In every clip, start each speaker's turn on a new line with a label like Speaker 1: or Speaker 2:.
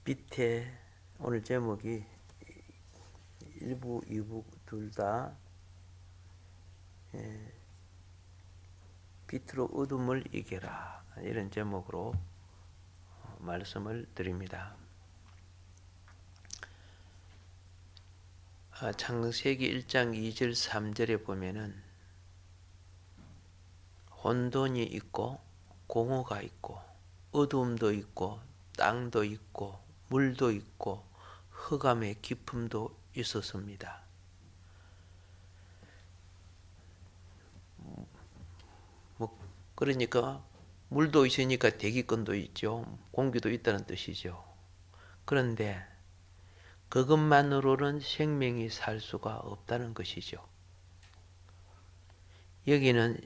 Speaker 1: 밑에 오늘 제목이 1부, 2부 둘 다 빛으로 어둠을 이겨라, 이런 제목으로 말씀을 드립니다. 창세기 1장 2절 3절에 보면은 혼돈이 있고 공허가 있고 어둠도 있고 땅도 있고 물도 있고 흑암의 깊음도 있었습니다. 그러니까 물도 있으니까 대기권도 있죠. 공기도 있다는 뜻이죠. 그런데 그것만으로는 생명이 살 수가 없다는 것이죠. 여기는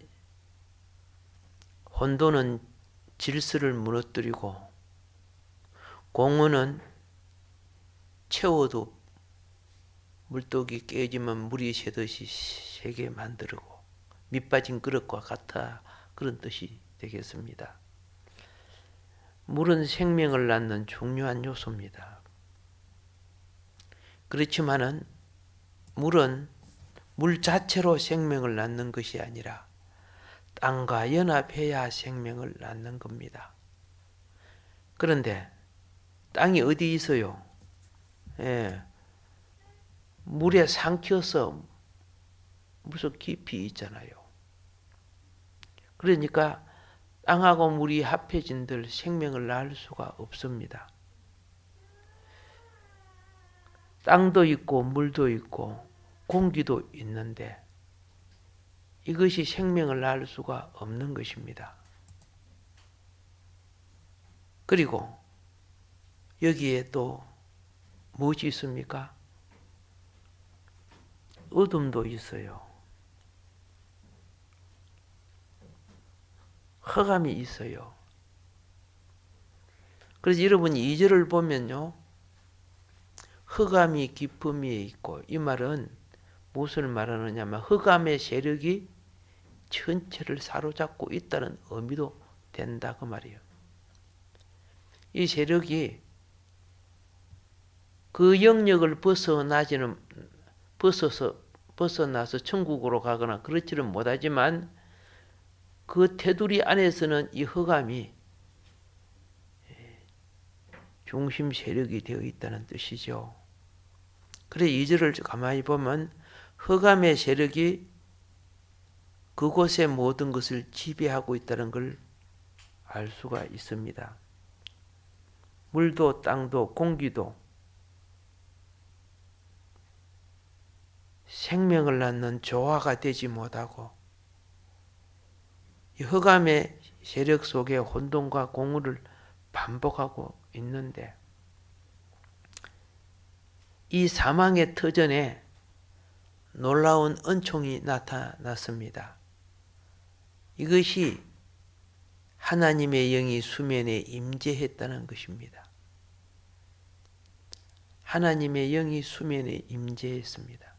Speaker 1: 혼돈은 질서를 무너뜨리고 공허는 채워도 물독이 깨지면 물이 새듯이 새게 만들고 밑빠진 그릇과 같아, 그런 뜻이 되겠습니다. 물은 생명을 낳는 중요한 요소입니다. 그렇지만은 물은 물 자체로 생명을 낳는 것이 아니라 땅과 연합해야 생명을 낳는 겁니다. 그런데 땅이 어디 있어요? 물에 삼켜서 무슨 깊이 있잖아요. 그러니까 땅하고 물이 합해진들 생명을 낳을 수가 없습니다. 땅도 있고 물도 있고 공기도 있는데 이것이 생명을 낳을 수가 없는 것입니다. 그리고 여기에 또 무엇이 있습니까? 어둠도 있어요. 흑암이 있어요. 그래서 여러분이 2절을 보면요, 흑암이 깊음이 있고, 이 말은 무엇을 말하느냐면 흑암의 세력이 전체를 사로잡고 있다는 의미도 된다, 그 말이에요. 이 세력이 그 영역을 벗어나서 천국으로 가거나 그렇지는 못하지만 그 테두리 안에서는 이 흑암이 중심 세력이 되어 있다는 뜻이죠. 그래 2절을 가만히 보면 흑암의 세력이 그곳의 모든 것을 지배하고 있다는 걸 알 수가 있습니다. 물도 땅도 공기도 생명을 낳는 조화가 되지 못하고 이 흑암의 세력 속에 혼돈과 공허를 반복하고 있는데, 이 사망의 터전에 놀라운 은총이 나타났습니다. 이것이 하나님의 영이 수면에 임재했다는 것입니다. 하나님의 영이 수면에 임재했습니다.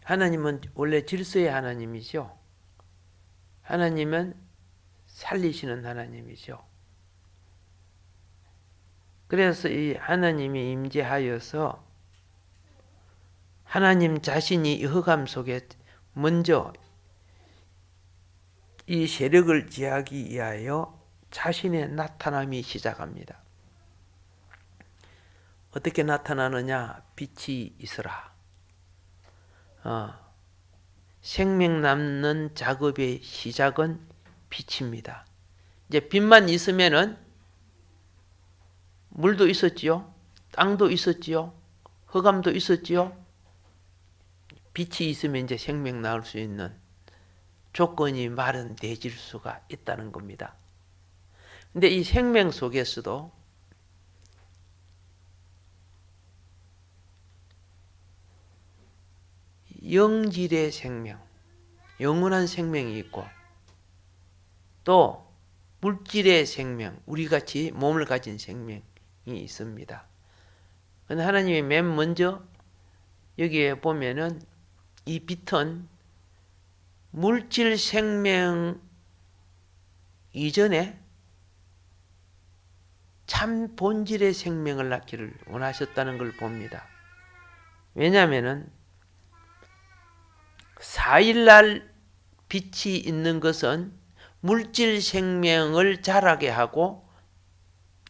Speaker 1: 하나님은 원래 질서의 하나님이죠. 하나님은 살리시는 하나님이죠. 그래서 이 하나님이 임재하여서 하나님 자신이 이 흑암 속에 먼저 이 세력을 제하기 위하여 자신의 나타남이 시작합니다. 어떻게 나타나느냐? 빛이 있으라. 생명 낳는 작업의 시작은 빛입니다. 이제 빛만 있으면은 물도 있었지요, 땅도 있었지요, 흑암도 있었지요. 빛이 있으면 이제 생명 낳을 수 있는 조건이 마련되질 수가 있다는 겁니다. 근데 이 생명 속에서도 영질의 생명, 영원한 생명이 있고 또 물질의 생명, 우리같이 몸을 가진 생명이 있습니다. 그런데 하나님이 맨 먼저 여기에 보면은 이 빛은 물질 생명 이전에 참 본질의 생명을 낳기를 원하셨다는 걸 봅니다. 왜냐하면은 4일날 빛이 있는 것은 물질 생명을 자라게 하고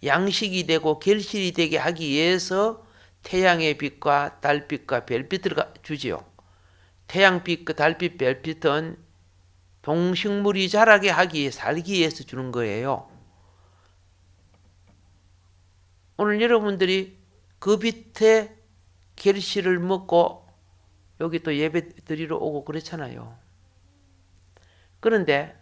Speaker 1: 양식이 되고 결실이 되게 하기 위해서 태양의 빛과 달빛과 별빛을 주지요. 태양빛과 달빛, 별빛은 동식물이 자라게 하기 위해 살기 위해서 주는 거예요. 오늘 여러분들이 그 빛의 결실을 먹고 여기 또 예배 드리러 오고 그렇잖아요. 그런데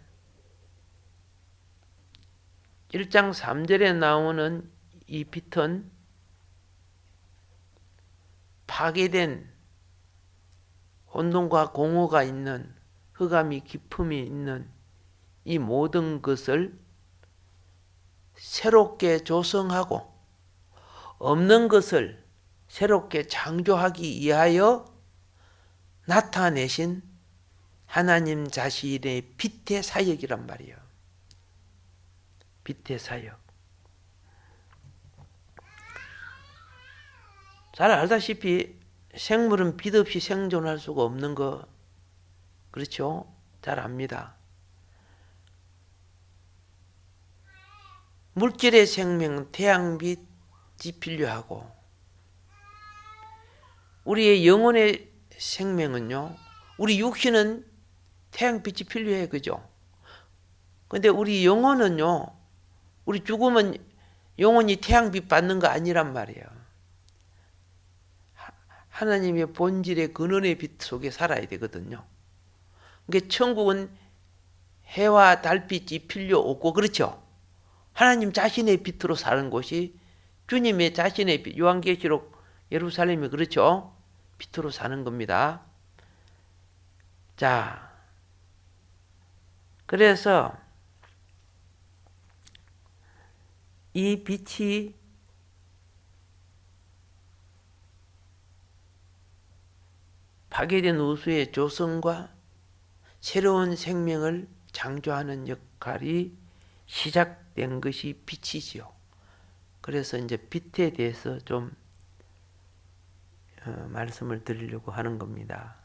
Speaker 1: 1장 3절에 나오는 이 빛은 파괴된 혼돈과 공허가 있는 흑암이 깊음이 있는 이 모든 것을 새롭게 조성하고 없는 것을 새롭게 창조하기 위하여 나타내신 하나님 자신의 빛의 사역이란 말이에요. 빛의 사역. 잘 알다시피 생물은 빛 없이 생존할 수가 없는 거 그렇죠? 잘 압니다. 물질의 생명, 태양빛이 필요하고 우리의 영혼의 생명은요. 우리 육신은 태양빛이 필요해. 그죠? 근데 우리 영혼은요. 우리 죽으면 영혼이 태양빛 받는 거 아니란 말이에요. 하나님의 본질의 근원의 빛 속에 살아야 되거든요. 그러니까 천국은 해와 달빛이 필요 없고 그렇죠. 하나님 자신의 빛으로 사는 곳이 주님의 자신의 빛, 요한계시록 예루살렘이 그렇죠. 빛으로 사는 겁니다. 자, 그래서 이 빛이 파괴된 우주의 조성과 새로운 생명을 창조하는 역할이 시작된 것이 빛이지요. 그래서 이제 빛에 대해서 좀 말씀을 드리려고 하는 겁니다.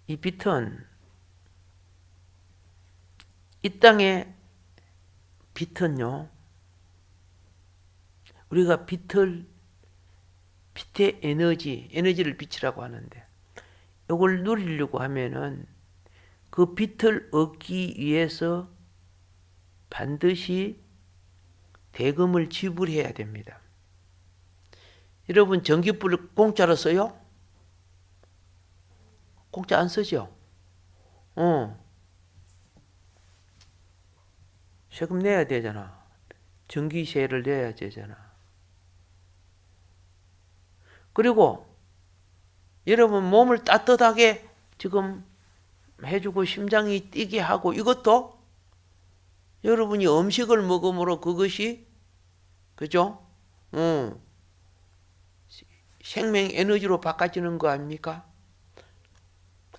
Speaker 1: 이 빛은 이 땅의 빛은요. 우리가 빛의 에너지를 빛이라고 하는데 이걸 누리려고 하면은 그 빛을 얻기 위해서 반드시 대금을 지불해야 됩니다. 여러분 전기불을 공짜로 써요? 공짜 안 쓰죠? 세금 내야 되잖아. 전기세를 내야 되잖아. 그리고 여러분 몸을 따뜻하게 지금 해주고 심장이 뛰게 하고 이것도 여러분이 음식을 먹음으로 그것이 그죠? 생명 에너지로 바꿔지는 거 아닙니까?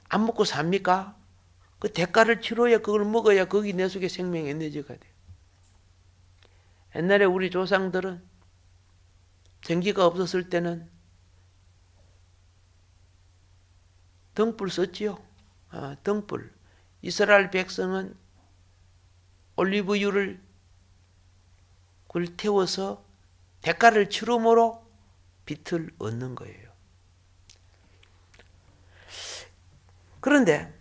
Speaker 1: 안 먹고 삽니까? 그 대가를 치러야 그걸 먹어야 거기 내 속에 생명 에너지가 돼. 옛날에 우리 조상들은 전기가 없었을 때는 등불 썼지요. 등불. 이스라엘 백성은 올리브유를 그걸 태워서 대가를 치름으로 빛을 얻는 거예요. 그런데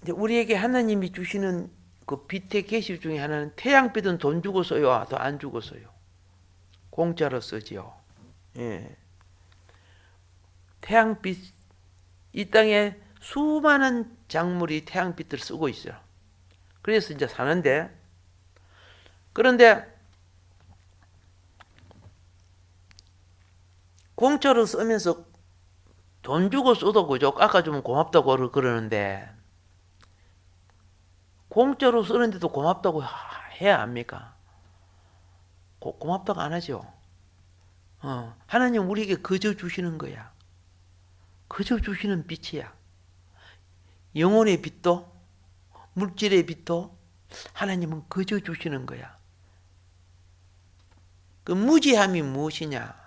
Speaker 1: 이제 우리에게 하나님이 주시는 그 빛의 계시 중에 하나는 태양빛은 돈 주고 써요, 더 안 주고 써요. 공짜로 쓰지요. 예. 태양빛, 이 땅에 수많은 작물이 태양빛을 쓰고 있어요. 그래서 이제 사는데, 그런데 공짜로 쓰면서 돈 주고 써도 그죠? 깎아주면 고맙다고 그러는데, 공짜로 쓰는데도 고맙다고 해야 합니까? 고맙다고 안 하죠. 하나님 우리에게 거저 주시는 거야. 거저 주시는 빛이야. 영혼의 빛도, 물질의 빛도, 하나님은 거저 주시는 거야. 그 무지함이 무엇이냐?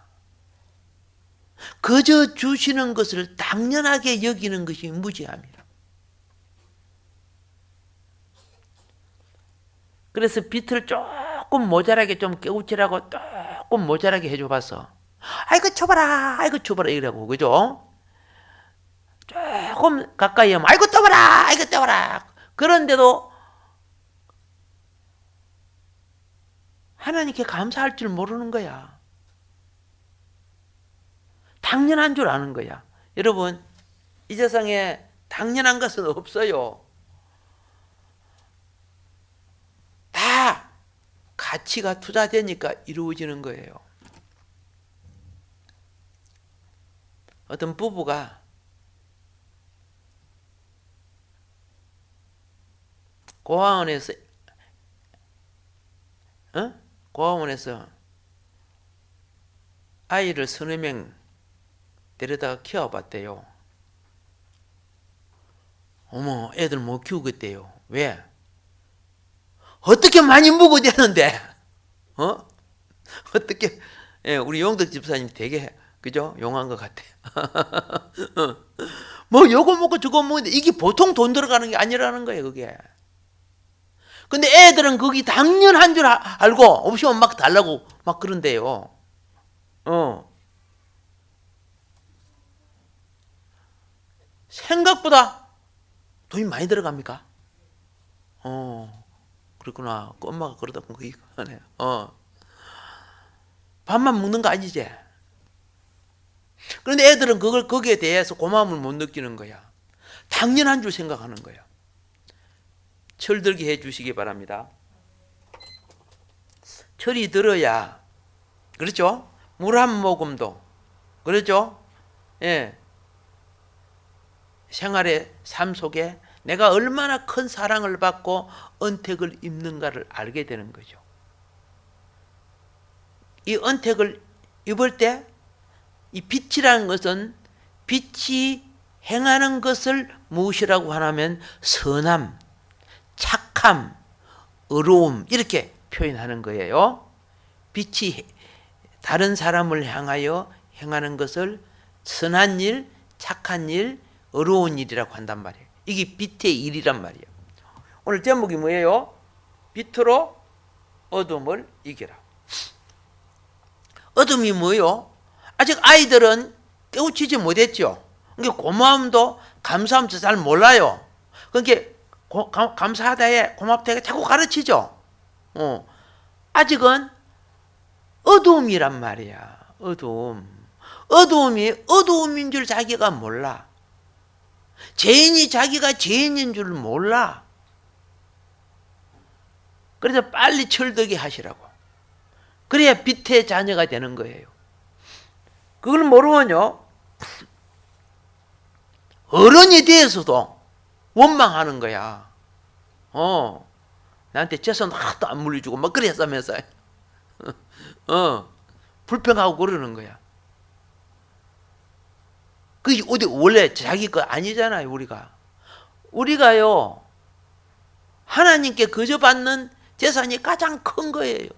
Speaker 1: 거저 주시는 것을 당연하게 여기는 것이 무지함이라. 그래서 빛을 조금 모자라게 좀 깨우치라고 조금 모자라게 해줘봤어. 아이고 쳐봐라, 아이고 쳐봐라 이러고, 그죠? 조금 가까이 하면 아이고 떠봐라, 아이고 떠봐라. 그런데도 하나님께 감사할 줄 모르는 거야. 당연한 줄 아는 거야. 여러분, 이 세상에 당연한 것은 없어요. 다 가치가 투자되니까 이루어지는 거예요. 어떤 부부가 고아원에서 아이를 서너 명 데려다가 키워봤대요. 어머, 애들 못 키우겠대요. 왜? 어떻게 많이 먹어야 되는데? 어떻게? 예, 우리 용덕 집사님 되게 그죠? 용한 것 같아. 뭐 요거 먹고 저거 먹는데 이게 보통 돈 들어가는 게 아니라는 거예요, 그게. 근데 애들은 그게 당연한 줄 알고 없으면 막 달라고 막 그런데요. 생각보다 돈이 많이 들어갑니까? 그렇구나. 그 엄마가 그러다 보니까 이거 하네. 밥만 먹는 거 아니지? 그런데 애들은 거기에 대해서 고마움을 못 느끼는 거야. 당연한 줄 생각하는 거야. 철들게 해 주시기 바랍니다. 철이 들어야, 그렇죠? 물 한 모금도, 그렇죠? 예. 생활의 삶 속에 내가 얼마나 큰 사랑을 받고 은택을 입는가를 알게 되는 거죠. 이 은택을 입을 때 이 빛이라는 것은 빛이 행하는 것을 무엇이라고 하냐면 선함, 착함, 의로움 이렇게 표현하는 거예요. 빛이 다른 사람을 향하여 행하는 것을 선한 일, 착한 일, 의로운 일이라고 한단 말이에요. 이게 빛의 일이란 말이에요. 오늘 제목이 뭐예요? 빛으로 어둠을 이겨라. 어둠이 뭐예요? 아직 아이들은 깨우치지 못했죠. 그러니까 고마움도 감사함도 잘 몰라요. 그러니까 감사하다에 고맙다에 자꾸 가르치죠. 아직은 어두움이란 말이야. 어두움이 어두움인 줄 자기가 몰라. 죄인이 자기가 죄인인 줄 몰라. 그래서 빨리 철들게 하시라고. 그래야 빛의 자녀가 되는 거예요. 그걸 모르면요, 어른이 돼서도 원망하는 거야. 나한테 재산 하나도 안 물려주고 막 그랬으면서 불평하고 그러는 거야. 그게 어디 원래 자기 거 아니잖아요. 우리가요 하나님께 거저 받는 재산이 가장 큰 거예요.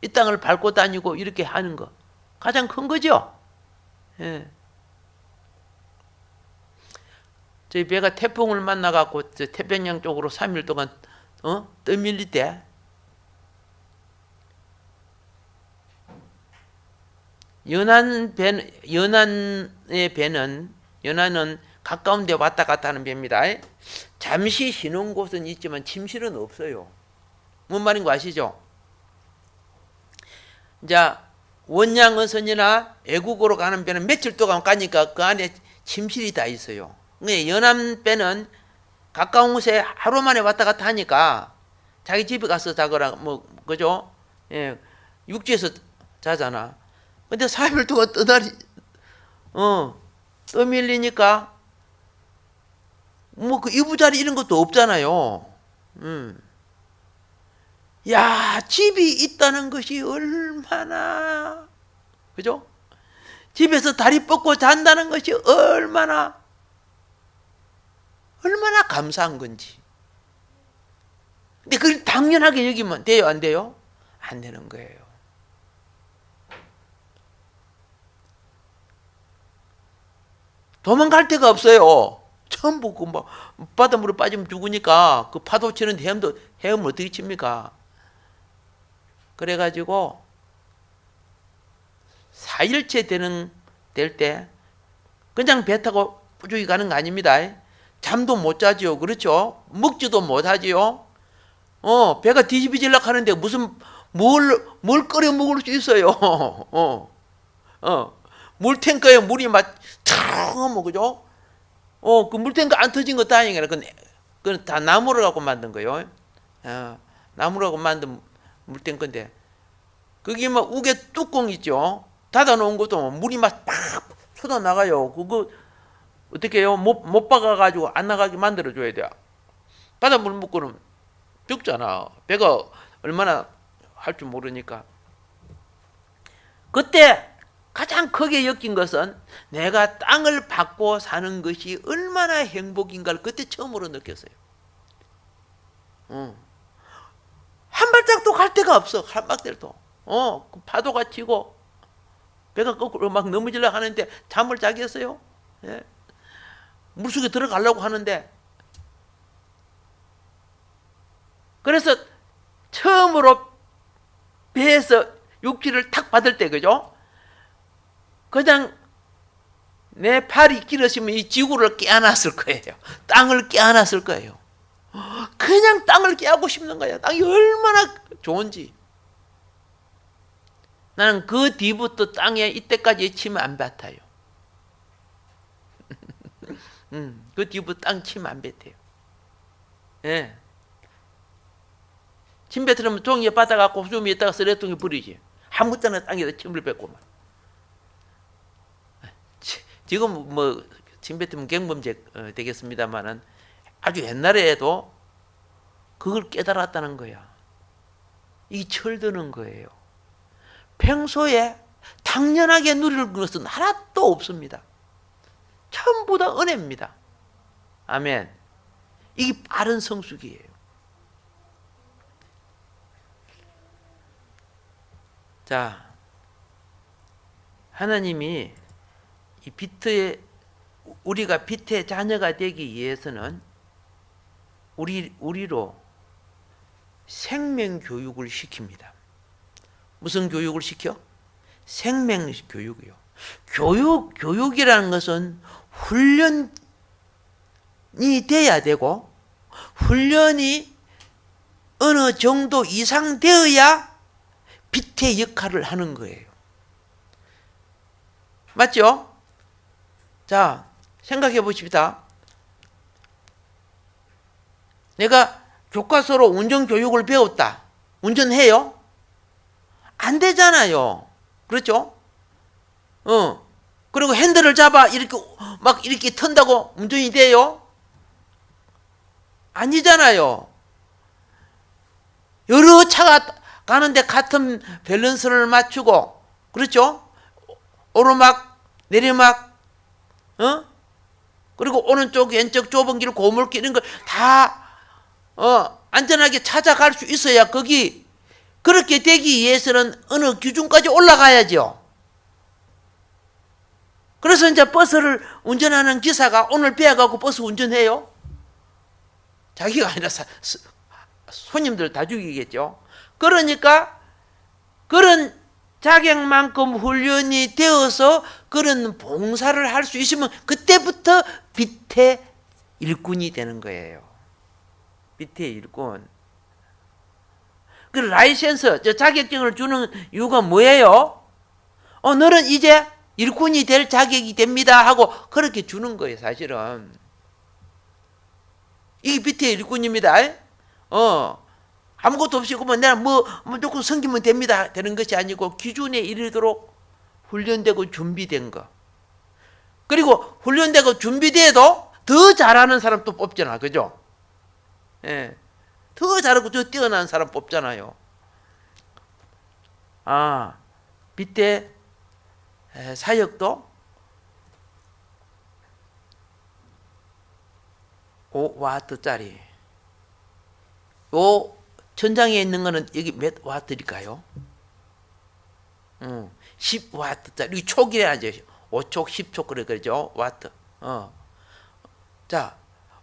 Speaker 1: 이 땅을 밟고 다니고 이렇게 하는 거 가장 큰 거죠. 예. 저희 배가 태풍을 만나갖고 태평양 쪽으로 3일 동안 떠밀릴 때 연안의 배는 가까운 데 왔다 갔다 하는 배입니다. 잠시 쉬는 곳은 있지만 침실은 없어요. 뭔 말인 거 아시죠? 자, 원양어선이나 애국으로 가는 배는 며칠 동안 가니까 그 안에 침실이 다 있어요. 근데 연안 배는 가까운 곳에 하루 만에 왔다 갔다 하니까 자기 집에 가서 자거나 뭐 그죠? 예, 육지에서 자잖아. 근데 3일 동안 떠밀리니까 뭐 그 이부자리 이런 것도 없잖아요. 야, 집이 있다는 것이 얼마나, 그죠? 집에서 다리 뻗고 잔다는 것이 얼마나 감사한 건지. 근데 그걸 당연하게 여기면 돼요, 안 돼요? 안 되는 거예요. 도망갈 데가 없어요. 전부 뭐 바닷물에 빠지면 죽으니까 그 파도 치는 헤엄을 어떻게 칩니까? 그래가지고 4일째 될 때 그냥 배 타고 뿌죽이 가는 거 아닙니다. 잠도 못 자지요. 그렇죠? 먹지도 못하지요. 배가 뒤집어질락 하는데 무슨 뭘 끓여 먹을 수 있어요. 물탱크에 물이 막 뭐 그죠? 그 물탱크 안 터진 거 다행이라. 그건 다 나무를 갖고 만든 거요. 나무를 갖고 만든 물탱크인데 거기 막 우개 뚜껑 있죠. 닫아 놓은 것도 물이 막 팍 쏟아 나가요. 그거 어떻게 해요? 못 박아 가지고 안 나가게 만들어 줘야 돼요. 바닷물 먹고는 죽잖아. 배가 얼마나 할 줄 모르니까. 그때 가장 크게 엮인 것은 내가 땅을 받고 사는 것이 얼마나 행복인가를 그때 처음으로 느꼈어요. 한 발짝도 갈 데가 없어. 한 발짝도. 그 파도가 치고 배가 거꾸로 막 넘어지려고 하는데 잠을 자겠어요? 예? 물속에 들어가려고 하는데. 그래서 처음으로 배에서 육지를 탁 받을 때, 그죠? 그냥 내 팔이 길었으면 이 지구를 깨어났을 거예요. 땅을 깨어났을 거예요. 그냥 땅을 깨하고 싶는 거야. 땅이 얼마나 좋은지. 나는 그 뒤부터 땅에 이때까지 침 안 뱉어요. 그 뒤부터 땅 침 안 뱉어요. 예. 침 뱉으면 종이에 받아갖고 좀 있다가 쓰레통에 버리지. 아무 때나 땅에다 침을 뱉고만. 지금 뭐 침 뱉으면 경범죄 되겠습니다만은 아주 옛날에도 그걸 깨달았다는 거야. 이 철드는 거예요. 평소에 당연하게 누릴 것은 하나도 없습니다. 전부 다 은혜입니다. 아멘. 이게 빠른 성숙이에요. 자, 하나님이 우리가 빛의 자녀가 되기 위해서는 우리로 생명 교육을 시킵니다. 무슨 교육을 시켜? 생명 교육이요. 교육이라는 것은 훈련이 돼야 되고, 훈련이 어느 정도 이상 되어야 빛의 역할을 하는 거예요. 맞죠? 자, 생각해 보십시다. 내가 교과서로 운전교육을 배웠다. 운전해요? 안 되잖아요. 그렇죠? 그리고 핸들을 잡아 이렇게 턴다고 운전이 돼요? 아니잖아요. 여러 차가 가는데 같은 밸런스를 맞추고, 그렇죠? 오르막, 내리막, 그리고 오른쪽, 왼쪽 좁은 길, 고물길 이런 걸 다 안전하게 찾아갈 수 있어야 그렇게 되기 위해서는 어느 기준까지 올라가야죠. 그래서 이제 버스를 운전하는 기사가 오늘 배워가고 버스 운전해요? 자기가 아니라 손님들 다 죽이겠죠. 그러니까 그런 자격만큼 훈련이 되어서 그런 봉사를 할 수 있으면 그때부터 빛의 일꾼이 되는 거예요. 빛의 일꾼. 그 라이센스, 자격증을 주는 이유가 뭐예요? 너는 이제 일꾼이 될 자격이 됩니다 하고 그렇게 주는 거예요, 사실은. 이게 빛의 일꾼입니다. 아무것도 없이 그러면 내가 무조건 섬기면 됩니다 되는 것이 아니고 기준에 이르도록 훈련되고 준비된 거. 그리고 훈련되고 준비돼도 더 잘하는 사람 또 뽑잖아, 그죠? 예, 더 잘하고 더 뛰어난 사람 뽑잖아요. 빛의 사역도 5와트짜리 요 천장에 있는 거는 여기 몇 와트일까요? 10와트짜리 촉이라죠. 5촉, 10촉 그래 그러죠. 와트. 자,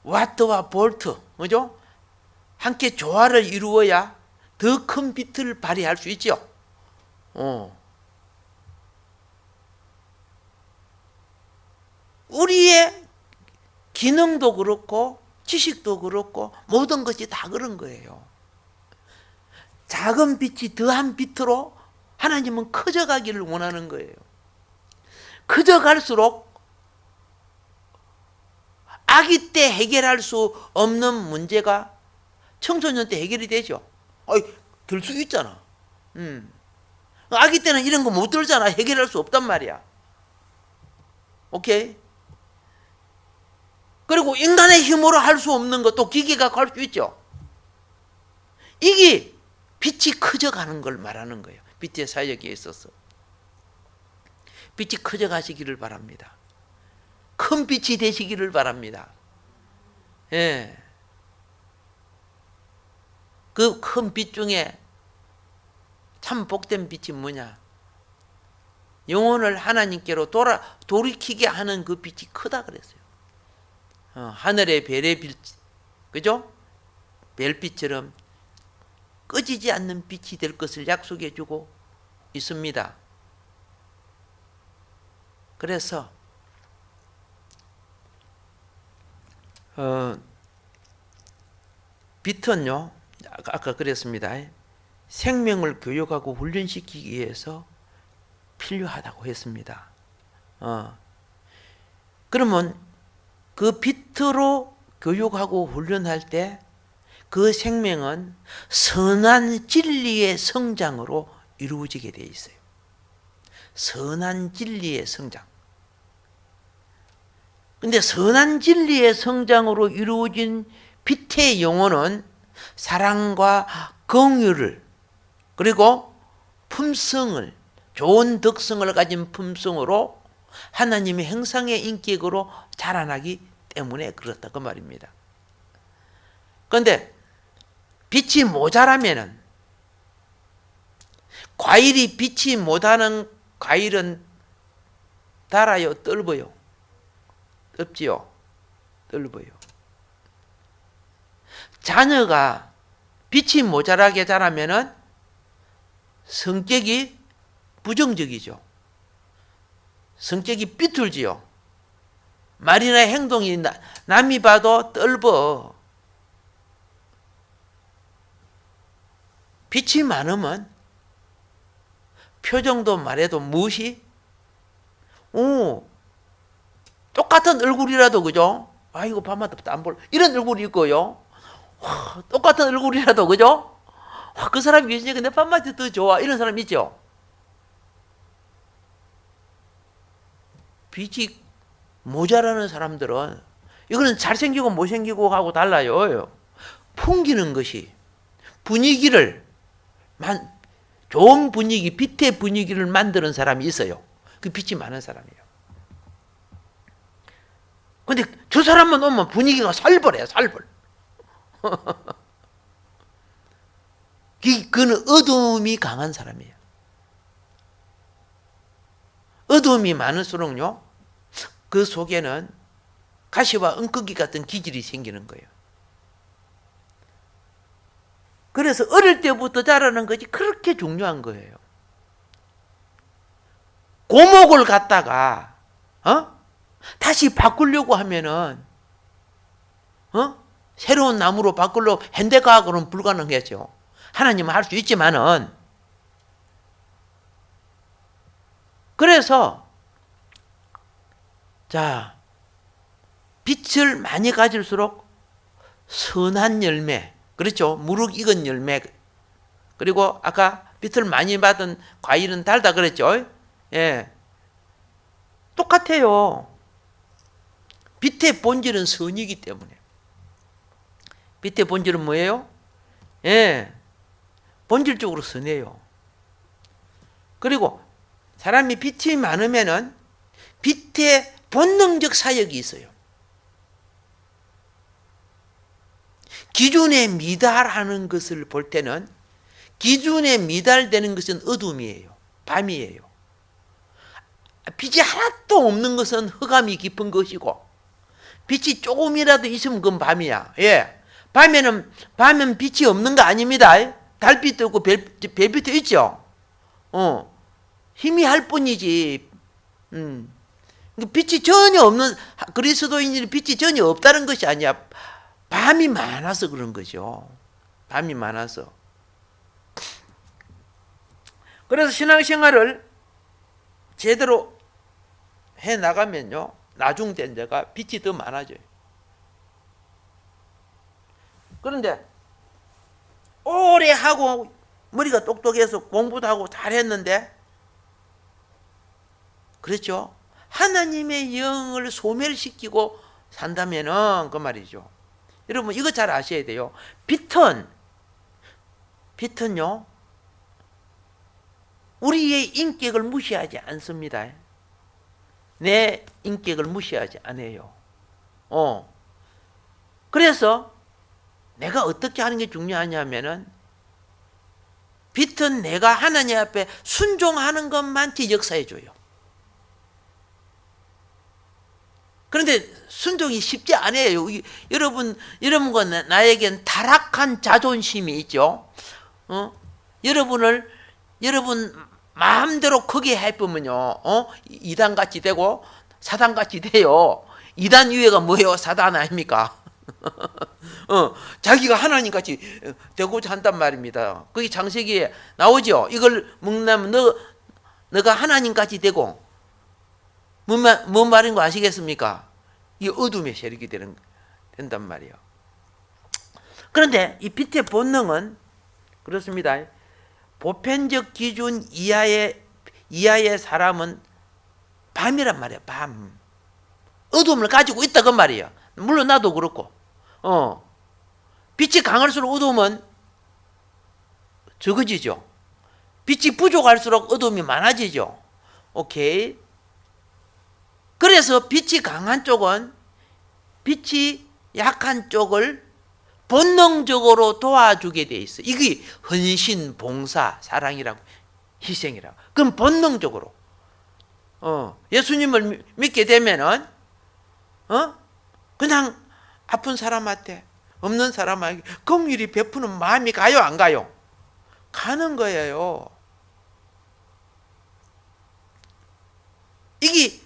Speaker 1: 와트와 볼트, 그죠? 함께 조화를 이루어야 더 큰 빛을 발휘할 수 있죠. 우리의 기능도 그렇고 지식도 그렇고 모든 것이 다 그런 거예요. 작은 빛이 더한 빛으로 하나님은 커져가기를 원하는 거예요. 커져갈수록 아기 때 해결할 수 없는 문제가 청소년 때 해결이 되죠. 들 수 있잖아. 아기 때는 이런 거 못 들잖아. 해결할 수 없단 말이야. 오케이? 그리고 인간의 힘으로 할 수 없는 것도 기계가 할 수 있죠. 이게 빛이 커져가는 걸 말하는 거예요. 빛의 사역에 있어서. 빛이 커져가시기를 바랍니다. 큰 빛이 되시기를 바랍니다. 예. 그 큰 빛 중에 참 복된 빛이 뭐냐? 영혼을 하나님께로 돌이키게 하는 그 빛이 크다 그랬어요. 하늘의 별의 빛, 그죠? 별빛처럼 꺼지지 않는 빛이 될 것을 약속해 주고 있습니다. 그래서 빛은요, 아까 그랬습니다. 생명을 교육하고 훈련시키기 위해서 필요하다고 했습니다. 그러면 그 빛으로 교육하고 훈련할 때 그 생명은 선한 진리의 성장으로 이루어지게 되어 있어요. 선한 진리의 성장. 근데 선한 진리의 성장으로 이루어진 빛의 영혼은 사랑과 긍휼을 그리고 품성을 좋은 덕성을 가진 품성으로 하나님의 형상의 인격으로 자라나기 때문에 그렇다고 말입니다. 그런데 빛이 모자라면은 과일이 빛이 못하는 과일은 달아요, 떫어요? 떫지요? 떫어요. 자녀가 빛이 모자라게 자라면은 성격이 부정적이죠. 성격이 삐뚤지요. 말이나 행동이 남이 봐도 떫어. 빛이 많으면 표정도 말해도 무엇이? 똑같은 얼굴이라도 그죠? 아이고 밤마다 안 볼 이런 얼굴이 있고요. 똑같은 얼굴이라도 그죠? 그 사람이 있으니까 내 밤마다 더 좋아 이런 사람 있죠? 빛이 모자라는 사람들은 이거는 잘생기고 못생기고 하고 달라요. 풍기는 것이 분위기를 좋은 분위기, 빛의 분위기를 만드는 사람이 있어요. 그 빛이 많은 사람이에요. 근데 저 사람만 오면 분위기가 살벌해요, 살벌. 그는 어두움이 강한 사람이에요. 어두움이 많을수록요, 그 속에는 가시와 은꺼기 같은 기질이 생기는 거예요. 그래서 어릴 때부터 자라는 것이 그렇게 중요한 거예요. 고목을 갖다가 다시 바꾸려고 하면은 새로운 나무로 바꾸려고 현대과학으로는 불가능하죠. 하나님은 할 수 있지만은 그래서 자 빛을 많이 가질수록 선한 열매 그렇죠. 무르익 익은 열매 그리고 아까 빛을 많이 받은 과일은 달다 그랬죠. 예, 똑같아요. 빛의 본질은 선이기 때문에. 빛의 본질은 뭐예요? 예, 본질적으로 선해요. 그리고 사람이 빛이 많으면은 빛의 본능적 사역이 있어요. 기준에 미달하는 것을 볼 때는 기준에 미달되는 것은 어둠이에요. 밤이에요. 빛이 하나도 없는 것은 흑암이 깊은 것이고 빛이 조금이라도 있으면 그건 밤이야. 예. 밤에는 빛이 없는 거 아닙니다. 달빛도 있고 별빛도 있죠. 희미할 뿐이지. 빛이 전혀 없는 그리스도인이 빛이 전혀 없다는 것이 아니야. 밤이 많아서 그런 거죠. 밤이 많아서. 그래서 신앙생활을 제대로 해 나가면요, 나중된 자가 빛이 더 많아져요. 그런데 오래 하고 머리가 똑똑해서 공부도 하고 잘했는데, 그렇죠? 하나님의 영을 소멸시키고 산다면은 그 말이죠. 여러분 이거 잘 아셔야 돼요. 빛은요 우리의 인격을 무시하지 않습니다. 내 인격을 무시하지 않아요. 그래서 내가 어떻게 하는 게 중요하냐면은 빛은 내가 하나님 앞에 순종하는 것만 역사해 줘요. 그런데 순종이 쉽지 않아요. 여러분과 나에겐 타락한 자존심이 있죠. 여러분 마음대로 크게 해보면요, 이단같이 되고 사단같이 돼요. 이단 위에가 뭐예요? 사단 아닙니까? 자기가 하나님같이 되고자 한단 말입니다. 그게 창세기에 나오죠. 이걸 먹나면 너가 하나님같이 되고, 뭔 말인 거 아시겠습니까? 이 어둠의 세력이 된단 말이에요. 그런데 이 빛의 본능은 그렇습니다. 보편적 기준 이하의 사람은 밤이란 말이에요. 밤. 어둠을 가지고 있다 그 말이에요. 물론 나도 그렇고. 빛이 강할수록 어둠은 적어지죠. 빛이 부족할수록 어둠이 많아지죠. 오케이. 그래서 빛이 강한 쪽은 빛이 약한 쪽을 본능적으로 도와주게 돼 있어. 이게 헌신, 봉사, 사랑이라고, 희생이라고. 그럼 본능적으로. 예수님을 믿게 되면은 그냥 아픈 사람한테, 없는 사람에게 긍휼히 베푸는 마음이 가요, 안 가요? 가는 거예요. 이게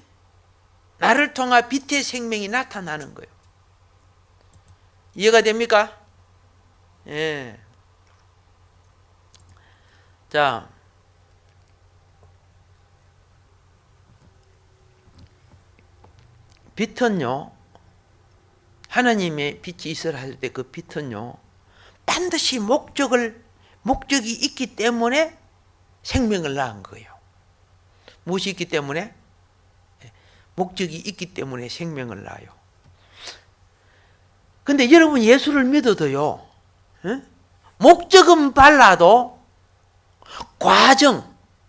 Speaker 1: 나를 통한 빛의 생명이 나타나는 거예요. 이해가 됩니까? 예. 자, 빛은요, 하나님의 빛이 있어야 할 때 그 빛은요, 반드시 목적이 있기 때문에 생명을 낳은 거예요. 무엇이 있기 때문에? 목적이 있기 때문에 생명을 낳아요. 근데 여러분 예수를 믿어도요, 목적은 달라도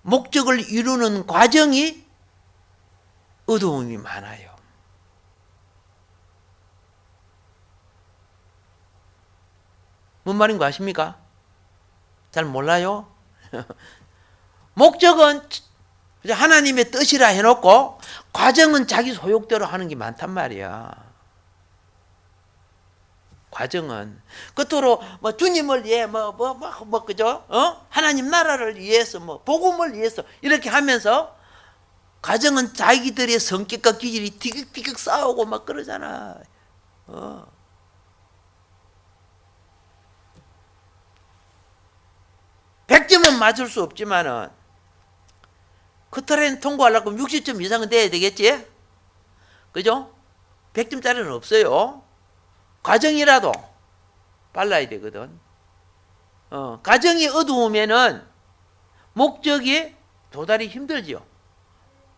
Speaker 1: 목적을 이루는 과정이 어두움이 많아요. 뭔 말인 거 아십니까? 잘 몰라요? 목적은 하나님의 뜻이라 해놓고 과정은 자기 소욕대로 하는 게 많단 말이야. 과정은 끝으로 주님을 위해 그죠? 하나님 나라를 위해서 복음을 위해서 이렇게 하면서 과정은 자기들의 성격과 기질이 티격티격 싸우고 막 그러잖아. 100점은 맞을 수 없지만은 커트라인 통과하려고 60점 이상은 돼야 되겠지? 그죠? 100점짜리는 없어요. 과정이라도 빨라야 되거든. 과정이 어두우면은 목적이 도달이 힘들죠.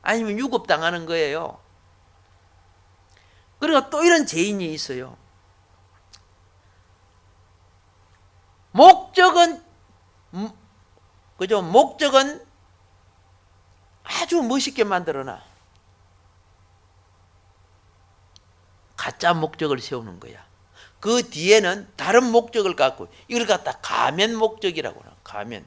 Speaker 1: 아니면 유급당하는 거예요. 그리고 또 이런 죄인이 있어요. 목적은 아주 멋있게 만들어놔. 가짜 목적을 세우는 거야. 그 뒤에는 다른 목적을 갖고 이걸 갖다 가면 목적이라고 그래요. 가면.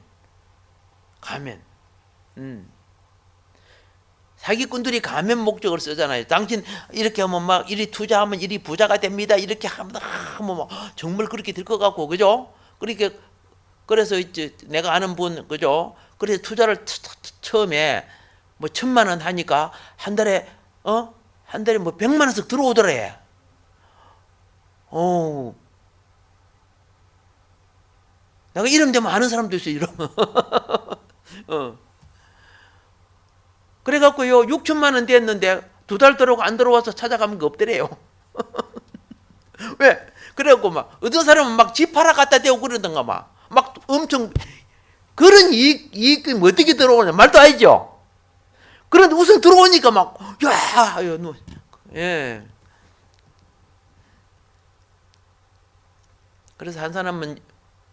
Speaker 1: 사기꾼들이 가면 목적을 쓰잖아요. 당신 이렇게 하면 막 이리 투자하면 이리 부자가 됩니다. 이렇게 하면 막 정말 그렇게 될 것 같고, 그죠? 그렇게 그래서 이제 내가 아는 분, 그죠? 그래서 투자를 처음에 뭐 1,000만 원 하니까 한 달에 뭐 100만 원씩 들어오더래. 내가 이름 되면 아는 사람도 있어, 이러면. 그래갖고요, 6천만 원 됐는데 2달 들어오고 안 들어와서 찾아가면 게 없더래요. 왜? 그래갖고 막 어떤 사람은 막 집 팔아 갖다 대고 그러던가 막 엄청 그런 이익이 뭐 어떻게 들어오냐 말도 아니죠. 그런데 우선 들어오니까 막 예. 그래서 한 사람은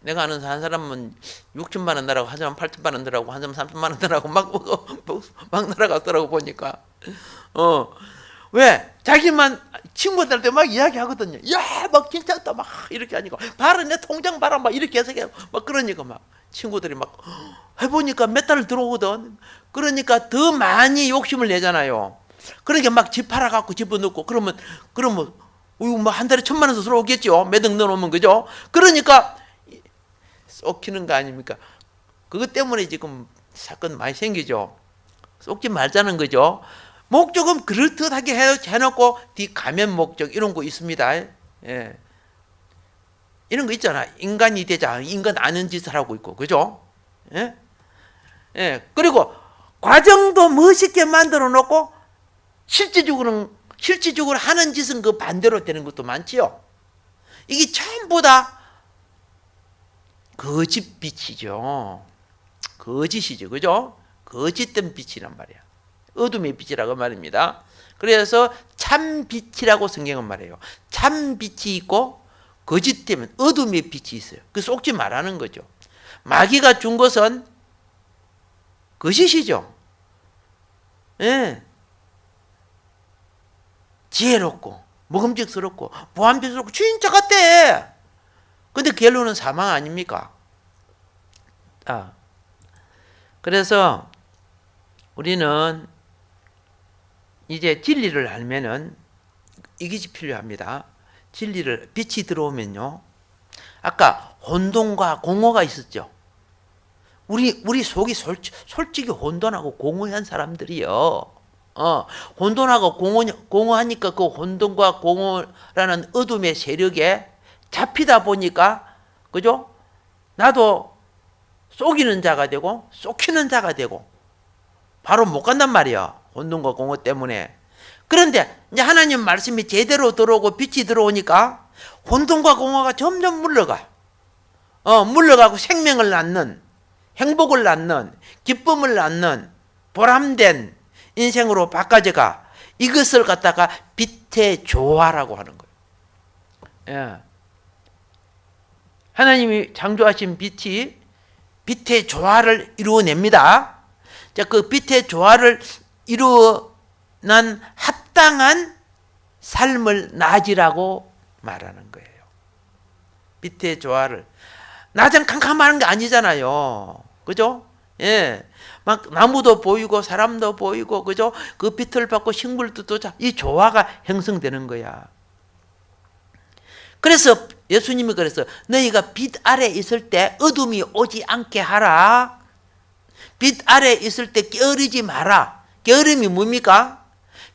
Speaker 1: 내가 아는 한 사람은 6천만 원 나라고 한 사람은 8천만 원 나라고 한 사람은 3천만 원 나라고 막 날아갔더라고 보니까. 왜? 자기만 친구들한테 막 이야기하거든요. 야, 막 괜찮다 막 이렇게 하니까 봐라 내 통장 봐라 막 이렇게 해서 막 그러니까 막 친구들이 막 해보니까 몇 달 들어오거든. 그러니까 더 많이 욕심을 내잖아요. 그러니까 막 집 팔아갖고 집어넣고 그러면 뭐 한 달에 1,000만 원 들어오겠죠. 매덕 넣어놓으면, 그죠? 그러니까 쏙히는 거 아닙니까? 그것 때문에 지금 사건 많이 생기죠. 쏙지 말자는 거죠. 목적은 그럴듯하게 해놓고 뒤 가면 목적 이런 거 있습니다. 예. 이런 거 있잖아. 인간이 되자. 인간 아는 짓을 하고 있고, 그죠? 예? 예. 그리고 과정도 멋있게 만들어 놓고 실질적으로 하는 짓은 그 반대로 되는 것도 많지요. 이게 전부 다 거짓 빛이죠. 거짓이죠. 그죠? 거짓된 빛이란 말이야. 어둠의 빛이라고 말입니다. 그래서 참 빛이라고 성경은 말해요. 참 빛이 있고 거짓되면 어둠의 빛이 있어요. 그 속지 말라는 거죠. 마귀가 준 것은 거짓이죠. 예. 지혜롭고 먹음직스럽고 보암직스럽고 진짜 같대. 근데 결론은 사망 아닙니까? 그래서 우리는 이제 진리를 알면은 이것이 필요합니다. 진리를 빛이 들어오면요. 아까 혼돈과 공허가 있었죠. 우리 속이 솔직히 혼돈하고 공허한 사람들이요. 혼돈하고 공허하니까 그 혼돈과 공허라는 어둠의 세력에 잡히다 보니까, 그죠? 나도 속이는 자가 되고 속히는 자가 되고 바로 못 간단 말이야. 혼돈과 공허 때문에. 그런데 이제 하나님 말씀이 제대로 들어오고 빛이 들어오니까 혼돈과 공허가 점점 물러가. 물러가고 생명을 낳는, 행복을 낳는, 기쁨을 낳는 보람된 인생으로 바꿔져가. 이것을 갖다가 빛의 조화라고 하는 거예요. 예. 하나님이 창조하신 빛이 빛의 조화를 이루어냅니다. 자, 그 빛의 조화를 이루어난 합당한 삶을 낮이라고 말하는 거예요. 빛의 조화를. 낮은 캄캄한 게 아니잖아요. 그죠? 예. 막 나무도 보이고 사람도 보이고, 그죠? 그 빛을 받고 식물도 이 조화가 형성되는 거야. 그래서 예수님이 그래서 너희가 빛 아래 있을 때 어둠이 오지 않게 하라. 빛 아래 있을 때 게으르지 마라. 게으름이 뭡니까?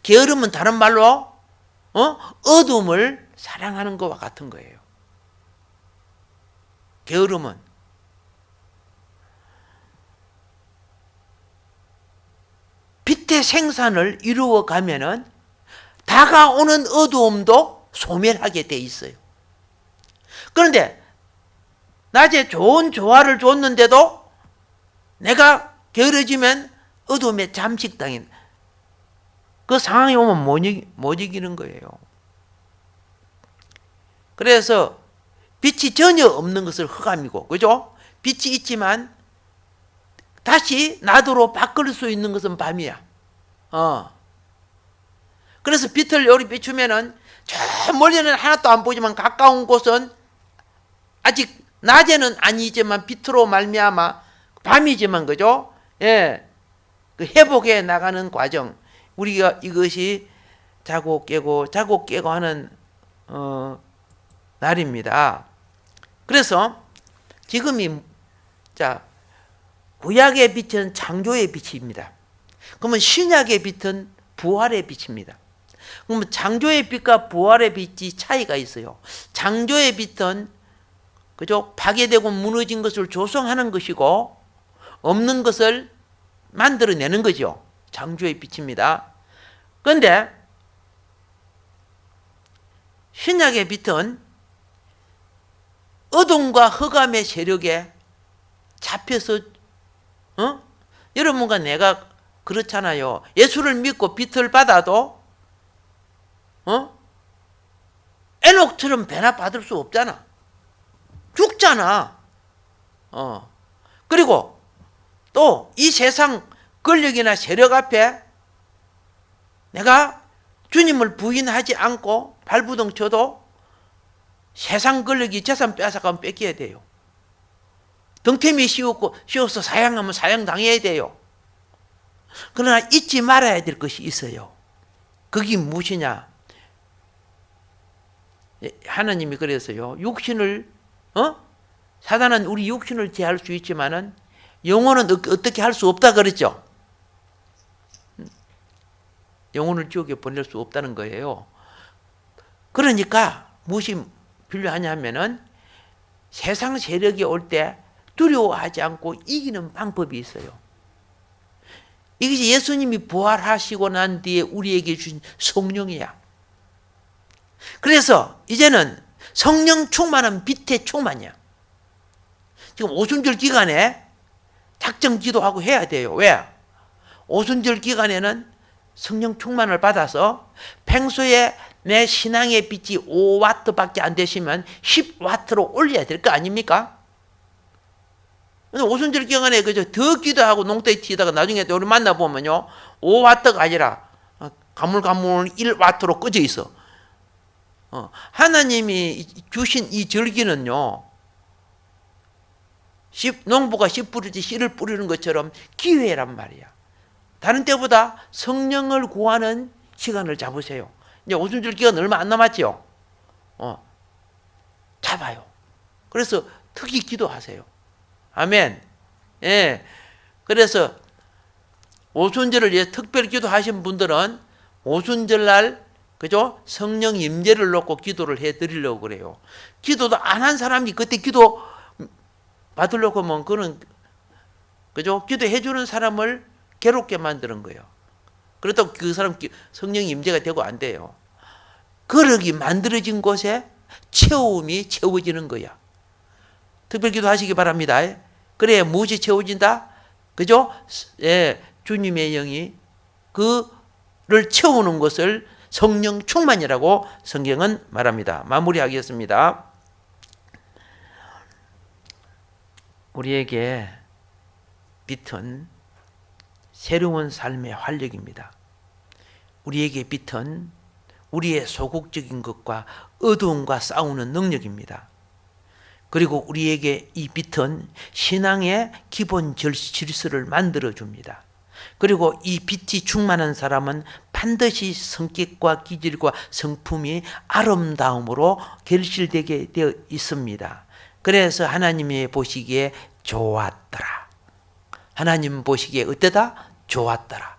Speaker 1: 게으름은 다른 말로 어둠을 사랑하는 것과 같은 거예요. 게으름은 빛의 생산을 이루어 가면은 다가오는 어두움도 소멸하게 돼 있어요. 그런데 낮에 좋은 조화를 줬는데도 내가 게으러지면 어둠에 잠식당인 그 상황이 오면 못 이기는 거예요. 그래서 빛이 전혀 없는 것을 흑암이고, 그죠? 빛이 있지만 다시 낮으로 바꿀 수 있는 것은 밤이야. 그래서 빛을 요리 비추면은 저 멀리는 하나도 안 보이지만 가까운 곳은 아직 낮에는 아니지만 빛으로 말미암아 밤이지만 그죠? 예, 그 회복해 나가는 과정. 우리가 이것이 자고 깨고 하는 날입니다. 그래서 지금이 자 구약의 빛은 창조의 빛입니다. 그러면 신약의 빛은 부활의 빛입니다. 그러면 창조의 빛과 부활의 빛이 차이가 있어요. 창조의 빛은 그죠? 파괴되고 무너진 것을 조성하는 것이고 없는 것을 만들어내는 거죠. 창조의 빛입니다. 그런데 신약의 빛은 어둠과 흑암의 세력에 잡혀서 여러분과 내가 그렇잖아요. 예수를 믿고 빛을 받아도 에녹처럼 변화받을 수 없잖아. 죽잖아. 그리고 또 이 세상 권력이나 세력 앞에 내가 주님을 부인하지 않고 발부둥 쳐도 세상 권력이 재산 빼앗아가면 뺏겨야 돼요. 덩태미 씌워서 사형하면 사형당해야 돼요. 그러나 잊지 말아야 될 것이 있어요. 그게 무엇이냐? 하나님이 그래서요. 육신을 사단은 우리 육신을 제할 수 있지만은 영혼은 어떻게 할 수 없다 그랬죠. 영혼을 지옥에 보낼 수 없다는 거예요. 그러니까 무엇이 필요하냐면은 세상 세력이 올 때 두려워하지 않고 이기는 방법이 있어요. 이것이 예수님이 부활하시고 난 뒤에 우리에게 주신 성령이야. 그래서 이제는 성령 충만은 빛의 충만이야. 지금 오순절 기간에 작정 기도하고 해야 돼요. 왜? 오순절 기간에는 성령 충만을 받아서 평소에 내 신앙의 빛이 5와트밖에 안 되시면 10와트로 올려야 될 거 아닙니까? 오순절 기간에 그저 더 기도하고 농땡이 튀다가 나중에 우리 만나보면요 5와트가 아니라 가물가물 1와트로 꺼져 있어. 하나님이 주신 이 절기는요 농부가 씨 뿌리듯이 씨를 뿌리는 것처럼 기회란 말이야. 다른 때보다 성령을 구하는 시간을 잡으세요. 이제 오순절 기간 얼마 안 남았죠? 잡아요. 그래서 특히 기도하세요. 아멘. 예. 그래서 오순절을 위해 특별 기도하신 분들은 오순절 날 그죠? 성령 임재를 놓고 기도를 해 드리려고 그래요. 기도도 안 한 사람이 그때 기도 받으려고 하면 그는 그죠? 기도해 주는 사람을 괴롭게 만드는 거예요. 그렇다고 그 사람 성령 임재가 되고 안 돼요. 그러기 만들어진 곳에 채움이 채워지는 거야. 특별 기도하시기 바랍니다. 그래야 무엇이 채워진다? 그죠? 예, 주님의 영이 그를 채우는 것을 성령 충만이라고 성경은 말합니다. 마무리하겠습니다. 우리에게 빛은 새로운 삶의 활력입니다. 우리에게 빛은 우리의 소극적인 것과 어두움과 싸우는 능력입니다. 그리고 우리에게 이 빛은 신앙의 기본 질서를 만들어줍니다. 그리고 이 빛이 충만한 사람은 반드시 성격과 기질과 성품이 아름다움으로 결실되게 되어 있습니다. 그래서 하나님이 보시기에 좋았더라. 하나님 보시기에 어때다? 좋았더라.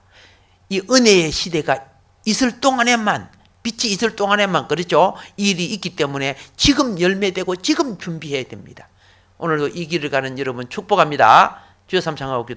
Speaker 1: 이 은혜의 시대가 있을 동안에만 빛이 있을 동안에만 그렇죠? 이 일이 있기 때문에 지금 열매되고 지금 준비해야 됩니다. 오늘도 이 길을 가는 여러분 축복합니다. 주여 삼창하고 기도